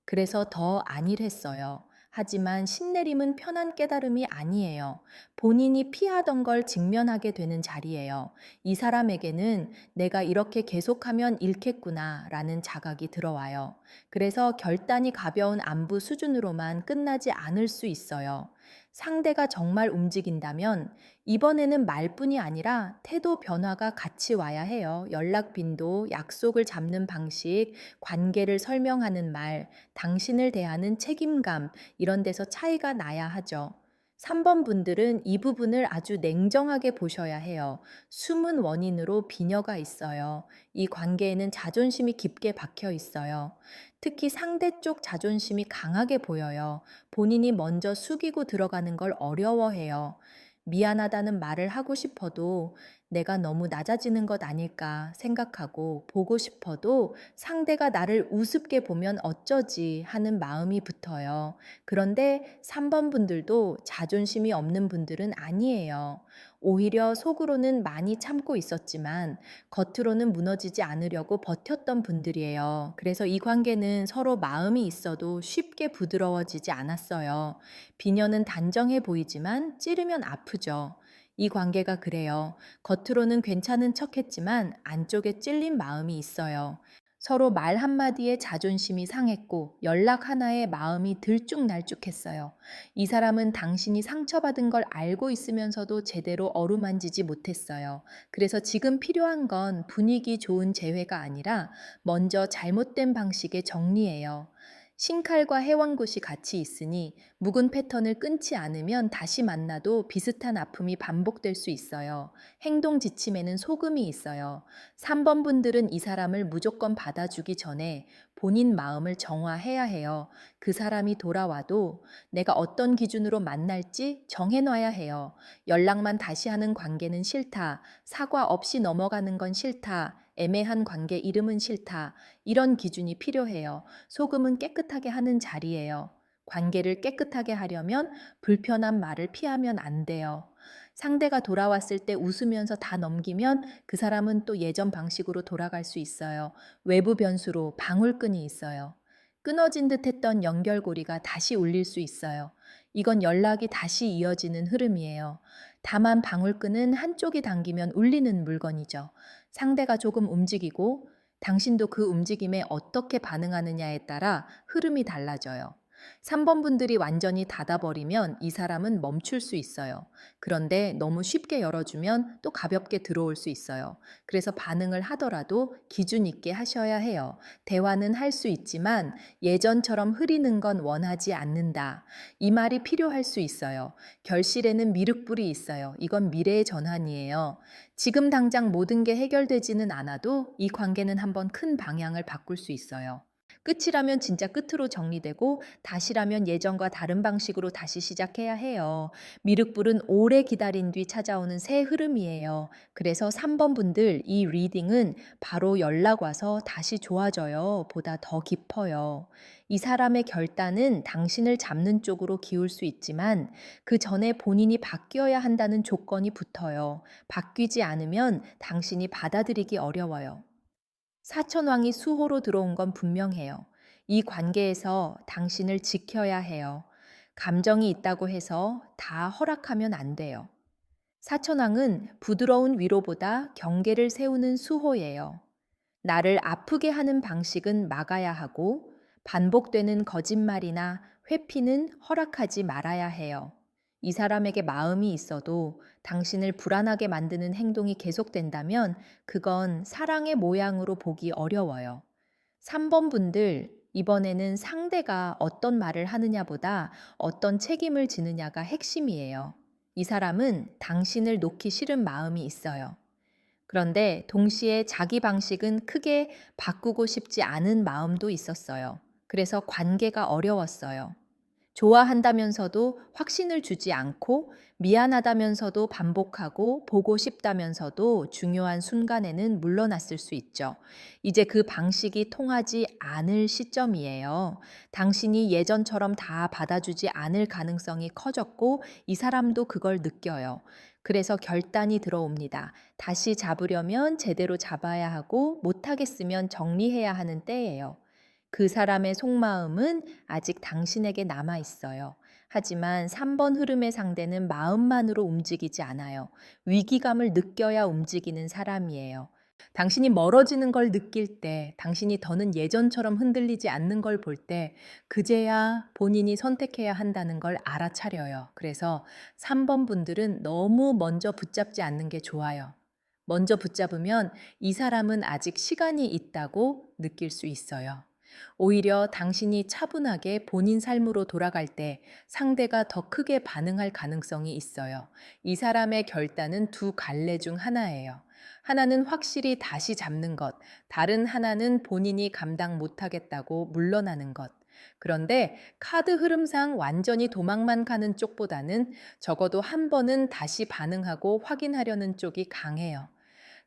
그래서 더 안일했어요. 하지만 신내림은 편한 깨달음이 아니에요. 본인이 피하던 걸 직면하게 되는 자리예요. 이 사람에게는 내가 이렇게 계속하면 잃겠구나 라는 자각이 들어와요. 그래서 결단이 가벼운 안부 수준으로만 끝나지 않을 수 있어요. 상대가 정말 움직인다면 이번에는 말뿐이 아니라 태도 변화가 같이 와야 해요. 연락 빈도, 약속을 잡는 방식, 관계를 설명하는 말, 당신을 대하는 책임감, 이런 데서 차이가 나야 하죠. 3번 분들은 이 부분을 아주 냉정하게 보셔야 해요. 숨은 원인으로 비녀가 있어요. 이 관계에는 자존심이 깊게 박혀 있어요. 특히 상대 쪽 자존심이 강하게 보여요. 본인이 먼저 숙이고 들어가는 걸 어려워해요. 미안하다는 말을 하고 싶어도 내가 너무 낮아지는 것 아닐까 생각하고 보고 싶어도 상대가 나를 우습게 보면 어쩌지 하는 마음이 붙어요. 그런데 3번 분들도 자존심이 없는 분들은 아니에요. 오히려 속으로는 많이 참고 있었지만 겉으로는 무너지지 않으려고 버텼던 분들이에요. 그래서 이 관계는 서로 마음이 있어도 쉽게 부드러워지지 않았어요. 비녀는 단정해 보이지만 찌르면 아프죠. 이 관계가 그래요. 겉으로는 괜찮은 척 했지만 안쪽에 찔린 마음이 있어요. 서로 말 한마디에 자존심이 상했고 연락 하나에 마음이 들쭉날쭉했어요. 이 사람은 당신이 상처받은 걸 알고 있으면서도 제대로 어루만지지 못했어요. 그래서 지금 필요한 건 분위기 좋은 재회가 아니라 먼저 잘못된 방식의 정리예요. 신칼과 해원굿이 같이 있으니 묵은 패턴을 끊지 않으면 다시 만나도 비슷한 아픔이 반복될 수 있어요. 행동 지침에는 속음이 있어요. 3번 분들은 이 사람을 무조건 받아주기 전에 본인 마음을 정화해야 해요. 그 사람이 돌아와도 내가 어떤 기준으로 만날지 정해놔야 해요. 연락만 다시 하는 관계는 싫다. 사과 없이 넘어가는 건 싫다. 애매한 관계 이름은 싫다. 이런 기준이 필요해요. 속음은 깨끗하게 하는 자리예요. 관계를 깨끗하게 하려면 불편한 말을 피하면 안 돼요. 상대가 돌아왔을 때 웃으면서 다 넘기면 그 사람은 또 예전 방식으로 돌아갈 수 있어요. 외부 변수로 방울끈이 있어요. 끊어진 듯 했던 연결고리가 다시 울릴 수 있어요. 이건 연락이 다시 이어지는 흐름이에요. 다만 방울끈은 한쪽이 당기면 울리는 물건이죠. 상대가 조금 움직이고 당신도 그 움직임에 어떻게 반응하느냐에 따라 흐름이 달라져요. 3번 분들이 완전히 닫아버리면 이 사람은 멈출 수 있어요. 그런데 너무 쉽게 열어주면 또 가볍게 들어올 수 있어요. 그래서 반응을 하더라도 기준 있게 하셔야 해요. 대화는 할 수 있지만 예전처럼 흐리는 건 원하지 않는다. 이 말이 필요할 수 있어요. 결실에는 미륵불이 있어요. 이건 미래의 전환이에요. 지금 당장 모든 게 해결되지는 않아도 이 관계는 한번 큰 방향을 바꿀 수 있어요. 끝이라면 진짜 끝으로 정리되고 다시라면 예전과 다른 방식으로 다시 시작해야 해요. 미륵불은 오래 기다린 뒤 찾아오는 새 흐름이에요. 그래서 3번 분들 이 리딩은 바로 연락 와서 다시 좋아져요. 보다 더 깊어요. 이 사람의 결단은 당신을 잡는 쪽으로 기울 수 있지만 그 전에 본인이 바뀌어야 한다는 조건이 붙어요. 바뀌지 않으면 당신이 받아들이기 어려워요. 사천왕이 수호로 들어온 건 분명해요. 이 관계에서 당신을 지켜야 해요. 감정이 있다고 해서 다 허락하면 안 돼요. 사천왕은 부드러운 위로보다 경계를 세우는 수호예요. 나를 아프게 하는 방식은 막아야 하고 반복되는 거짓말이나 회피는 허락하지 말아야 해요. 이 사람에게 마음이 있어도 당신을 불안하게 만드는 행동이 계속된다면 그건 사랑의 모양으로 보기 어려워요. 3번 분들, 이번에는 상대가 어떤 말을 하느냐보다 어떤 책임을 지느냐가 핵심이에요. 이 사람은 당신을 놓기 싫은 마음이 있어요. 그런데 동시에 자기 방식은 크게 바꾸고 싶지 않은 마음도 있었어요. 그래서 관계가 어려웠어요. 좋아한다면서도 확신을 주지 않고 미안하다면서도 반복하고 보고 싶다면서도 중요한 순간에는 물러났을 수 있죠. 이제 그 방식이 통하지 않을 시점이에요. 당신이 예전처럼 다 받아주지 않을 가능성이 커졌고 이 사람도 그걸 느껴요. 그래서 결단이 들어옵니다. 다시 잡으려면 제대로 잡아야 하고 못하겠으면 정리해야 하는 때예요. 그 사람의 속마음은 아직 당신에게 남아 있어요. 하지만 3번 흐름의 상대는 마음만으로 움직이지 않아요. 위기감을 느껴야 움직이는 사람이에요. 당신이 멀어지는 걸 느낄 때, 당신이 더는 예전처럼 흔들리지 않는 걸 볼 때, 그제야 본인이 선택해야 한다는 걸 알아차려요. 그래서 3번 분들은 너무 먼저 붙잡지 않는 게 좋아요. 먼저 붙잡으면 이 사람은 아직 시간이 있다고 느낄 수 있어요. 오히려 당신이 차분하게 본인 삶으로 돌아갈 때 상대가 더 크게 반응할 가능성이 있어요. 이 사람의 결단은 두 갈래 중 하나예요. 하나는 확실히 다시 잡는 것, 다른 하나는 본인이 감당 못하겠다고 물러나는 것. 그런데 카드 흐름상 완전히 도망만 가는 쪽보다는 적어도 한 번은 다시 반응하고 확인하려는 쪽이 강해요.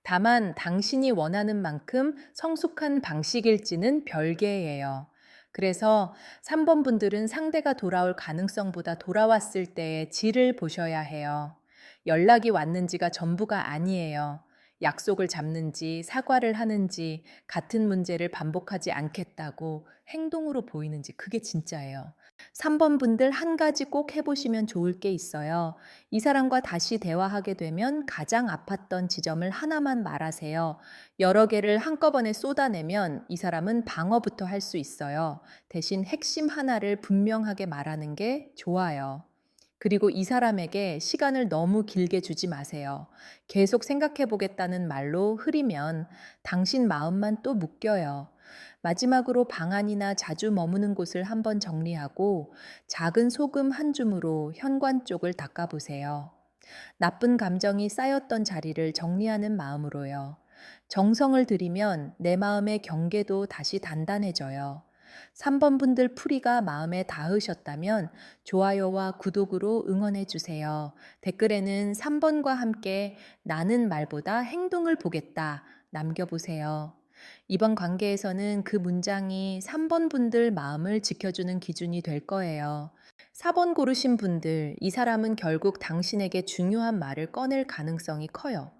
다만 당신이 원하는 만큼 성숙한 방식일지는 별개예요. 그래서 3번 분들은 상대가 돌아올 가능성보다 돌아왔을 때의 질을 보셔야 해요. 연락이 왔는지가 전부가 아니에요. 약속을 잡는지 사과를 하는지 같은 문제를 반복하지 않겠다고 행동으로 보이는지 그게 진짜예요. 3번 분들 한 가지 꼭 해보시면 좋을 게 있어요. 이 사람과 다시 대화하게 되면 가장 아팠던 지점을 하나만 말하세요. 여러 개를 한꺼번에 쏟아내면 이 사람은 방어부터 할 수 있어요. 대신 핵심 하나를 분명하게 말하는 게 좋아요. 그리고 이 사람에게 시간을 너무 길게 주지 마세요. 계속 생각해 보겠다는 말로 흐리면 당신 마음만 또 묶여요. 마지막으로 방 안이나 자주 머무는 곳을 한번 정리하고 작은 소금 한 줌으로 현관 쪽을 닦아보세요. 나쁜 감정이 쌓였던 자리를 정리하는 마음으로요. 정성을 들이면 내 마음의 경계도 다시 단단해져요. 3번 분들 풀이가 마음에 닿으셨다면 좋아요와 구독으로 응원해 주세요. 댓글에는 3번과 함께 나는 말보다 행동을 보겠다 남겨보세요. 이번 관계에서는 그 문장이 3번 분들 마음을 지켜주는 기준이 될 거예요. 4번 고르신 분들, 이 사람은 결국 당신에게 중요한 말을 꺼낼 가능성이 커요.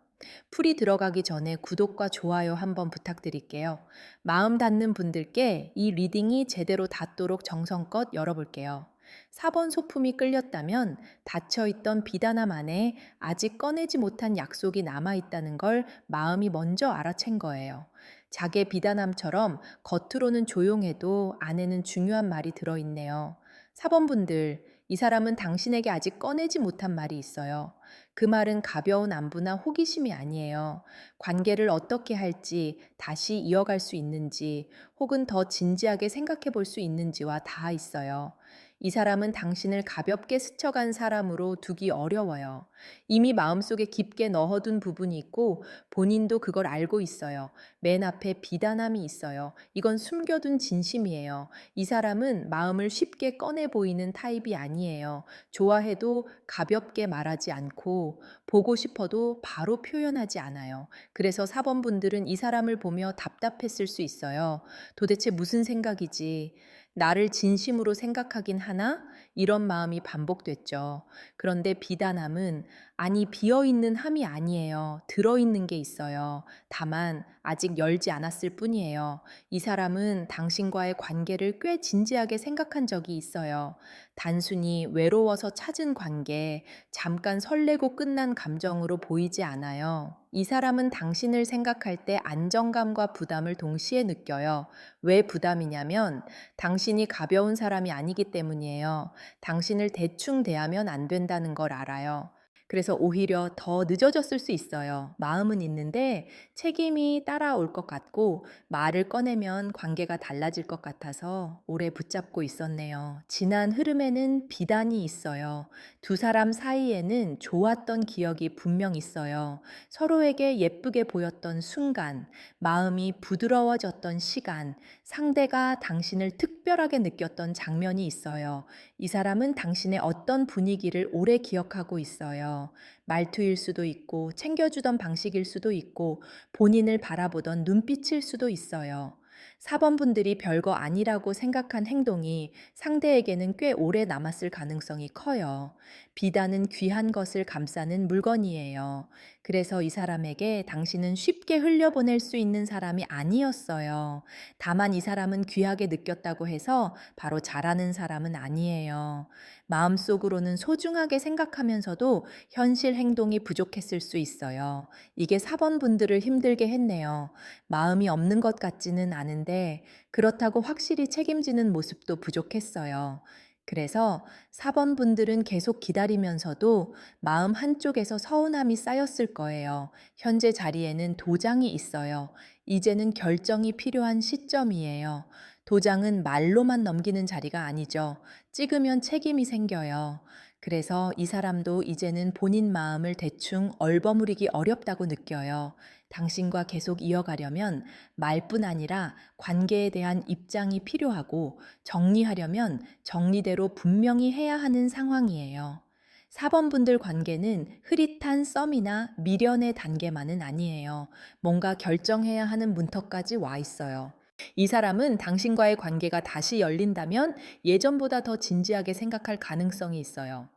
풀이 들어가기 전에 구독과 좋아요 한번 부탁드릴게요. 마음 닿는 분들께 이 리딩이 제대로 닿도록 정성껏 열어볼게요. 4번 소품이 끌렸다면 닫혀있던 비단함 안에 아직 꺼내지 못한 약속이 남아있다는 걸 마음이 먼저 알아챈 거예요. 자개 비단함처럼 겉으로는 조용해도 안에는 중요한 말이 들어있네요. 4번 분들, 이 사람은 당신에게 아직 꺼내지 못한 말이 있어요. 그 말은 가벼운 안부나 호기심이 아니에요. 관계를 어떻게 할지, 다시 이어갈 수 있는지, 혹은 더 진지하게 생각해 볼 수 있는지와 다 있어요. 이 사람은 당신을 가볍게 스쳐간 사람으로 두기 어려워요. 이미 마음속에 깊게 넣어둔 부분이 있고 본인도 그걸 알고 있어요. 맨 앞에 비단함이 있어요. 이건 숨겨둔 진심이에요. 이 사람은 마음을 쉽게 꺼내 보이는 타입이 아니에요. 좋아해도 가볍게 말하지 않고 보고 싶어도 바로 표현하지 않아요. 그래서 4번 분들은 이 사람을 보며 답답했을 수 있어요. 도대체 무슨 생각이지? 나를 진심으로 생각하긴 하나? 이런 마음이 반복됐죠. 그런데 비단함은 아니 비어있는 함이 아니에요. 들어있는 게 있어요. 다만 아직 열지 않았을 뿐이에요. 이 사람은 당신과의 관계를 꽤 진지하게 생각한 적이 있어요. 단순히 외로워서 찾은 관계, 잠깐 설레고 끝난 감정으로 보이지 않아요. 이 사람은 당신을 생각할 때 안정감과 부담을 동시에 느껴요. 왜 부담이냐면 당신이 가벼운 사람이 아니기 때문이에요. 당신을 대충 대하면 안 된다는 걸 알아요. 그래서 오히려 더 늦어졌을 수 있어요. 마음은 있는데 책임이 따라올 것 같고 말을 꺼내면 관계가 달라질 것 같아서 오래 붙잡고 있었네요. 지난 흐름에는 비단이 있어요. 두 사람 사이에는 좋았던 기억이 분명 있어요. 서로에게 예쁘게 보였던 순간, 마음이 부드러워졌던 시간, 상대가 당신을 특별하게 느꼈던 장면이 있어요. 이 사람은 당신의 어떤 분위기를 오래 기억하고 있어요. 말투일 수도 있고, 챙겨주던 방식일 수도 있고, 본인을 바라보던 눈빛일 수도 있어요. 4번 분들이 별거 아니라고 생각한 행동이 상대에게는 꽤 오래 남았을 가능성이 커요. 비단은 귀한 것을 감싸는 물건이에요. 그래서 이 사람에게 당신은 쉽게 흘려보낼 수 있는 사람이 아니었어요. 다만 이 사람은 귀하게 느꼈다고 해서 바로 잘하는 사람은 아니에요. 마음속으로는 소중하게 생각하면서도 현실 행동이 부족했을 수 있어요. 이게 4번 분들을 힘들게 했네요. 마음이 없는 것 같지는 않은데 그렇다고 확실히 책임지는 모습도 부족했어요. 그래서 4번 분들은 계속 기다리면서도 마음 한쪽에서 서운함이 쌓였을 거예요. 현재 자리에는 도장이 있어요. 이제는 결정이 필요한 시점이에요. 도장은 말로만 넘기는 자리가 아니죠. 찍으면 책임이 생겨요. 그래서 이 사람도 이제는 본인 마음을 대충 얼버무리기 어렵다고 느껴요. 당신과 계속 이어가려면 말뿐 아니라 관계에 대한 입장이 필요하고 정리하려면 정리대로 분명히 해야 하는 상황이에요. 4번 분들 관계는 흐릿한 썸이나 미련의 단계만은 아니에요. 뭔가 결정해야 하는 문턱까지 와 있어요. 이 사람은 당신과의 관계가 다시 열린다면 예전보다 더 진지하게 생각할 가능성이 있어요.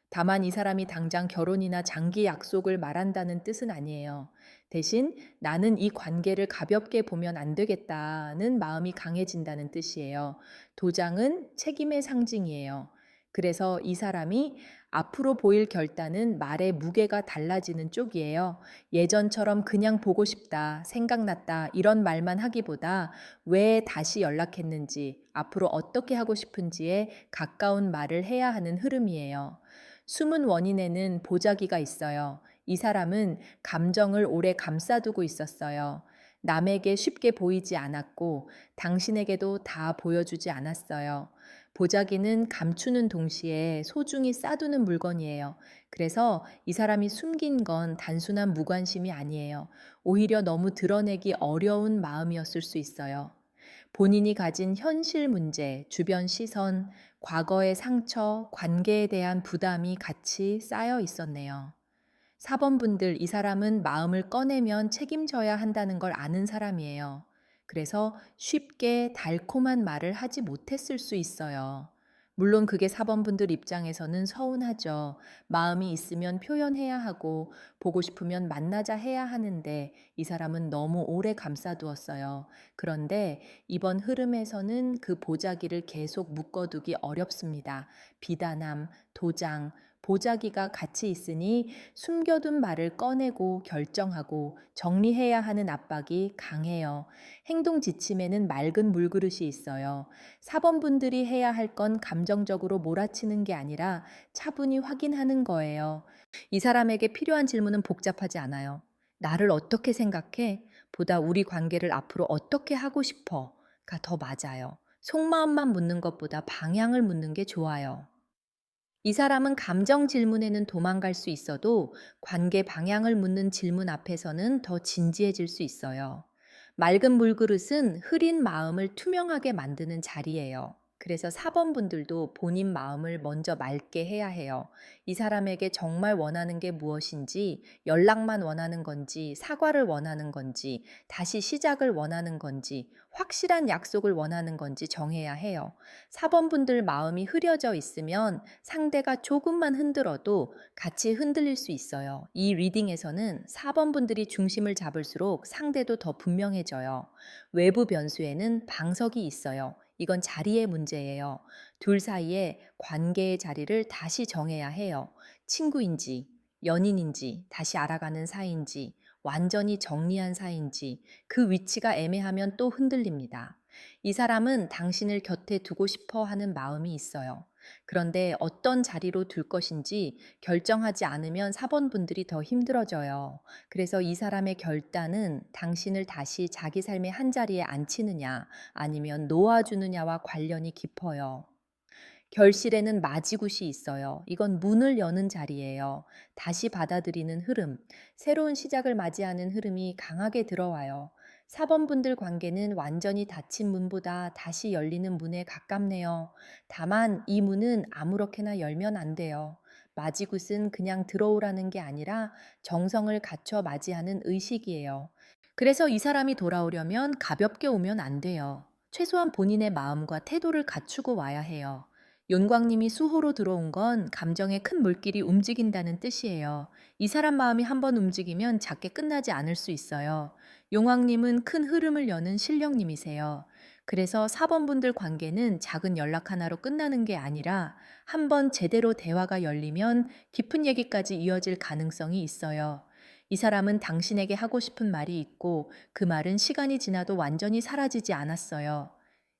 다만 이 사람이 당장 결혼이나 장기 약속을 말한다는 뜻은 아니에요. 대신 나는 이 관계를 가볍게 보면 안 되겠다는 마음이 강해진다는 뜻이에요. 도장은 책임의 상징이에요. 그래서 이 사람이 앞으로 보일 결단은 말의 무게가 달라지는 쪽이에요. 예전처럼 그냥 보고 싶다, 생각났다 이런 말만 하기보다 왜 다시 연락했는지, 앞으로 어떻게 하고 싶은지에 가까운 말을 해야 하는 흐름이에요. 숨은 원인에는 보자기가 있어요. 이 사람은 감정을 오래 감싸두고 있었어요. 남에게 쉽게 보이지 않았고 당신에게도 다 보여주지 않았어요. 보자기는 감추는 동시에 소중히 싸두는 물건이에요. 그래서 이 사람이 숨긴 건 단순한 무관심이 아니에요. 오히려 너무 드러내기 어려운 마음이었을 수 있어요. 본인이 가진 현실 문제, 주변 시선, 과거의 상처, 관계에 대한 부담이 같이 쌓여 있었네요. 4번 분들, 이 사람은 마음을 꺼내면 책임져야 한다는 걸 아는 사람이에요. 그래서 쉽게 달콤한 말을 하지 못했을 수 있어요. 물론 그게 4번 분들 입장에서는 서운하죠. 마음이 있으면 표현해야 하고 보고 싶으면 만나자 해야 하는데 이 사람은 너무 오래 감싸두었어요. 그런데 이번 흐름에서는 그 보자기를 계속 묶어두기 어렵습니다. 비단함, 도장, 보자기가 같이 있으니 숨겨둔 말을 꺼내고 결정하고 정리해야 하는 압박이 강해요. 행동 지침에는 맑은 물그릇이 있어요. 사번분들이 해야 할 건 감정적으로 몰아치는 게 아니라 차분히 확인하는 거예요. 이 사람에게 필요한 질문은 복잡하지 않아요. 나를 어떻게 생각해? 보다 우리 관계를 앞으로 어떻게 하고 싶어? 가 더 맞아요. 속마음만 묻는 것보다 방향을 묻는 게 좋아요. 이 사람은 감정 질문에는 도망갈 수 있어도 관계 방향을 묻는 질문 앞에서는 더 진지해질 수 있어요. 맑은 물그릇은 흐린 마음을 투명하게 만드는 자리예요. 그래서 4번 분들도 본인 마음을 먼저 맑게 해야 해요. 이 사람에게 정말 원하는 게 무엇인지, 연락만 원하는 건지, 사과를 원하는 건지, 다시 시작을 원하는 건지, 확실한 약속을 원하는 건지 정해야 해요. 4번 분들 마음이 흐려져 있으면 상대가 조금만 흔들어도 같이 흔들릴 수 있어요. 이 리딩에서는 4번 분들이 중심을 잡을수록 상대도 더 분명해져요. 외부 변수에는 방석이 있어요. 이건 자리의 문제예요. 둘 사이에 관계의 자리를 다시 정해야 해요. 친구인지, 연인인지, 다시 알아가는 사이인지, 완전히 정리한 사이인지, 그 위치가 애매하면 또 흔들립니다. 이 사람은 당신을 곁에 두고 싶어 하는 마음이 있어요. 그런데 어떤 자리로 둘 것인지 결정하지 않으면 4번 분들이 더 힘들어져요. 그래서 이 사람의 결단은 당신을 다시 자기 삶의 한 자리에 앉히느냐 아니면 놓아주느냐와 관련이 깊어요. 결실에는 맞이굿이 있어요. 이건 문을 여는 자리예요. 다시 받아들이는 흐름, 새로운 시작을 맞이하는 흐름이 강하게 들어와요. 4번 분들 관계는 완전히 닫힌 문보다 다시 열리는 문에 가깝네요. 다만 이 문은 아무렇게나 열면 안 돼요. 맞이굿은 그냥 들어오라는 게 아니라 정성을 갖춰 맞이하는 의식이에요. 그래서 이 사람이 돌아오려면 가볍게 오면 안 돼요. 최소한 본인의 마음과 태도를 갖추고 와야 해요. 윤광님이 수호로 들어온 건 감정의 큰 물길이 움직인다는 뜻이에요. 이 사람 마음이 한번 움직이면 작게 끝나지 않을 수 있어요. 용왕님은 큰 흐름을 여는 신령님이세요. 그래서 4번 분들 관계는 작은 연락 하나로 끝나는 게 아니라 한번 제대로 대화가 열리면 깊은 얘기까지 이어질 가능성이 있어요. 이 사람은 당신에게 하고 싶은 말이 있고 그 말은 시간이 지나도 완전히 사라지지 않았어요.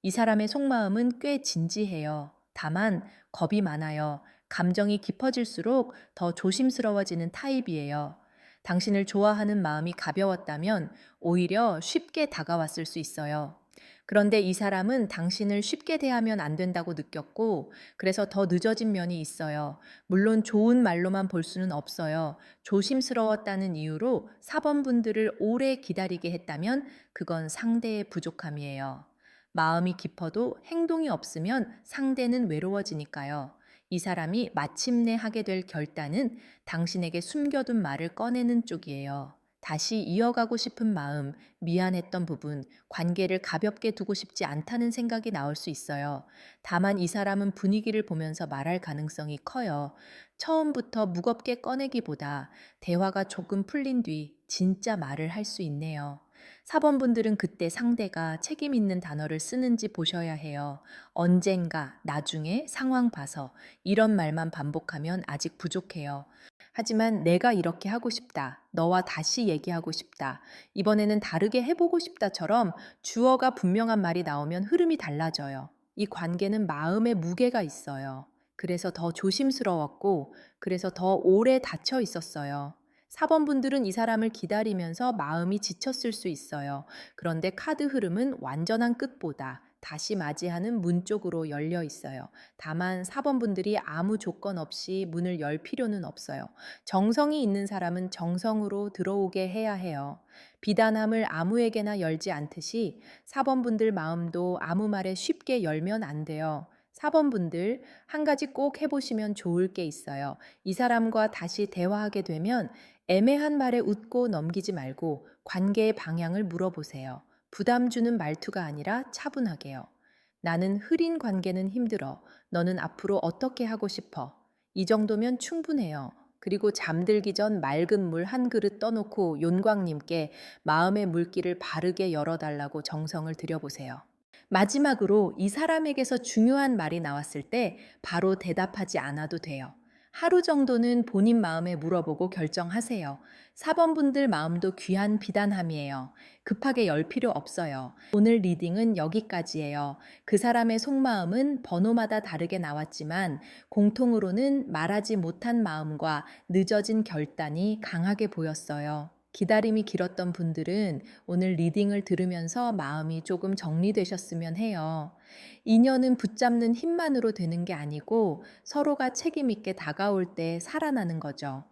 이 사람의 속마음은 꽤 진지해요. 다만 겁이 많아요. 감정이 깊어질수록 더 조심스러워지는 타입이에요. 당신을 좋아하는 마음이 가벼웠다면 오히려 쉽게 다가왔을 수 있어요. 그런데 이 사람은 당신을 쉽게 대하면 안 된다고 느꼈고, 그래서 더 늦어진 면이 있어요. 물론 좋은 말로만 볼 수는 없어요. 조심스러웠다는 이유로 4번 분들을 오래 기다리게 했다면 그건 상대의 부족함이에요. 마음이 깊어도 행동이 없으면 상대는 외로워지니까요. 이 사람이 마침내 하게 될 결단은 당신에게 숨겨둔 말을 꺼내는 쪽이에요. 다시 이어가고 싶은 마음, 미안했던 부분, 관계를 가볍게 두고 싶지 않다는 생각이 나올 수 있어요. 다만 이 사람은 분위기를 보면서 말할 가능성이 커요. 처음부터 무겁게 꺼내기보다 대화가 조금 풀린 뒤 진짜 말을 할 수 있네요. 4번 분들은 그때 상대가 책임 있는 단어를 쓰는지 보셔야 해요. 언젠가, 나중에, 상황 봐서 이런 말만 반복하면 아직 부족해요. 하지만 내가 이렇게 하고 싶다. 너와 다시 얘기하고 싶다. 이번에는 다르게 해보고 싶다처럼 주어가 분명한 말이 나오면 흐름이 달라져요. 이 관계는 마음의 무게가 있어요. 그래서 더 조심스러웠고, 그래서 더 오래 닫혀 있었어요. 4번 분들은 이 사람을 기다리면서 마음이 지쳤을 수 있어요. 그런데 카드 흐름은 완전한 끝보다 다시 맞이하는 문 쪽으로 열려 있어요. 다만 4번 분들이 아무 조건 없이 문을 열 필요는 없어요. 정성이 있는 사람은 정성으로 들어오게 해야 해요. 비단함을 아무에게나 열지 않듯이 4번 분들 마음도 아무 말에 쉽게 열면 안 돼요. 4번 분들, 한 가지 꼭 해보시면 좋을 게 있어요. 이 사람과 다시 대화하게 되면 애매한 말에 웃고 넘기지 말고 관계의 방향을 물어보세요. 부담 주는 말투가 아니라 차분하게요. 나는 흐린 관계는 힘들어. 너는 앞으로 어떻게 하고 싶어? 이 정도면 충분해요. 그리고 잠들기 전 맑은 물 한 그릇 떠놓고 윤광님께 마음의 물길을 바르게 열어달라고 정성을 들여보세요. 마지막으로 이 사람에게서 중요한 말이 나왔을 때 바로 대답하지 않아도 돼요. 하루 정도는 본인 마음에 물어보고 결정하세요. 4번 분들 마음도 귀한 비단함이에요. 급하게 열 필요 없어요. 오늘 리딩은 여기까지예요. 그 사람의 속마음은 번호마다 다르게 나왔지만 공통으로는 말하지 못한 마음과 늦어진 결단이 강하게 보였어요. 기다림이 길었던 분들은 오늘 리딩을 들으면서 마음이 조금 정리되셨으면 해요. 인연은 붙잡는 힘만으로 되는 게 아니고 서로가 책임 있게 다가올 때 살아나는 거죠.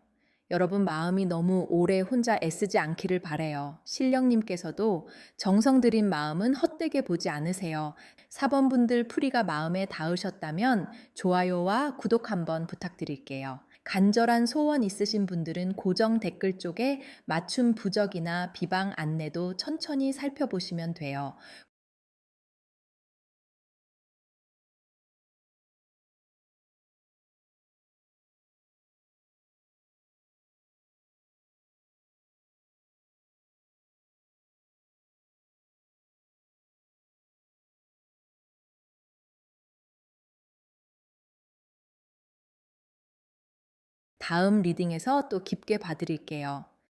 여러분 마음이 너무 오래 혼자 애쓰지 않기를 바래요. 신령님께서도 정성 들인 마음은 헛되게 보지 않으세요. 4번 분들 풀이가 마음에 닿으셨다면 좋아요와 구독 한번 부탁드릴게요. 간절한 소원 있으신 분들은 고정 댓글 쪽에 맞춤 부적이나 비방 안내도 천천히 살펴보시면 돼요. 다음 리딩에서 또 깊게 봐드릴게요.